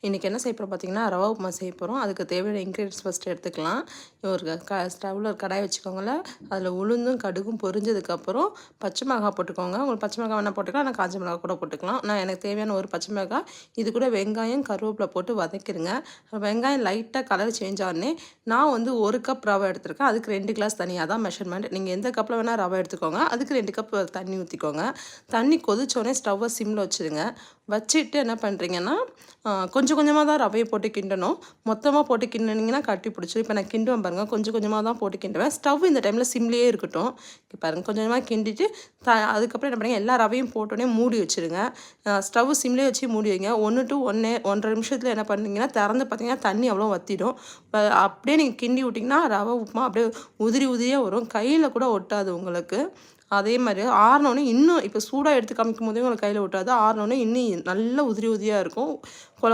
இன்றைக்கி என்ன செய்ய போகிறோம் பார்த்தீங்கன்னா, ரவா உப்புமா செய்ய போகிறோம். அதுக்கு தேவையான இன்க்ரீடியன்ட்ஸ் ஃபஸ்ட்டு எடுத்துக்கலாம். ஒரு ஸ்டவ்வில் ஒரு கடாய் வச்சுக்கோங்களேன். அதில் உளுந்தும் கடுகும் பொரிஞ்சதுக்கப்புறம் பச்சை மிளகாய் போட்டுக்கோங்க. உங்களுக்கு பச்சை மிளகாய் வேணால் போட்டுக்கலாம், ஆனால் காஞ்ச மிளகாய் கூட போட்டுக்கலாம். எனக்கு தேவையான ஒரு பச்சை மிளகாய், இது கூட வெங்காயம் கருவேப்பிலை போட்டு வதக்கிடுங்க. வெங்காயம் லைட்டாக கலர் சேஞ்ச் ஆனே நான் வந்து 1 கப் ரவை எடுத்திருக்கேன். அதுக்கு 2 கிளாஸ் தண்ணி, அதான் மெஷர்மெண்ட். நீங்கள் எந்த கப்பில் வேணால் ரவை எடுத்துக்கோங்க. அதுக்கு 2 கப் தண்ணி ஊற்றிக்கோங்க. தண்ணி கொதிச்சோடனே ஸ்டவ்வை சிம்மில் வச்சுருங்க. வச்சுட்டு என்ன பண்ணுறீங்கன்னா, கொஞ்சம் கொஞ்சமாக தான் ரவையை போட்டு கிண்டணும். மொத்தமாக போட்டு கிண்டினீங்கன்னா கட்டி பிடிச்சிரும். இப்போ நான் கிண்டுவேன் பாருங்கள், கொஞ்சம் கொஞ்சமாக தான் போட்டு கிண்டுவேன். ஸ்டவ் இந்த டைமில் சிம்லேயே இருக்கட்டும். இப்போ பாருங்கள், கொஞ்சம் கொஞ்சமாக கிண்டிட்டு அதுக்கப்புறம் என்ன பண்ணுங்க, எல்லா ரவையும் போட்டோடனே மூடி வச்சுருங்க. ஸ்டவ் சிம்லேயே வச்சு மூடி வைங்க. 1 to 1.5 நிமிஷத்தில் என்ன பண்ணுறீங்கன்னா, திறந்து பார்த்தீங்கன்னா தண்ணி அவ்வளோ வற்றிடும். அப்படியே நீங்கள் கிண்டி விட்டிங்கன்னா ரவை உப்புமா அப்படியே உதிரி உதிரியாக வரும். கையில் கூட ஒட்டாது உங்களுக்கு. அதே மாதிரி ஆறினோடனே இன்னும் இப்போ சூடாக எடுத்து காமிக்கும் போதே உங்களுக்கு கையில் ஒட்டாது. ஆறினோடனே இன்னும் நல்ல உதிரி உதிரியாக இருக்கும்.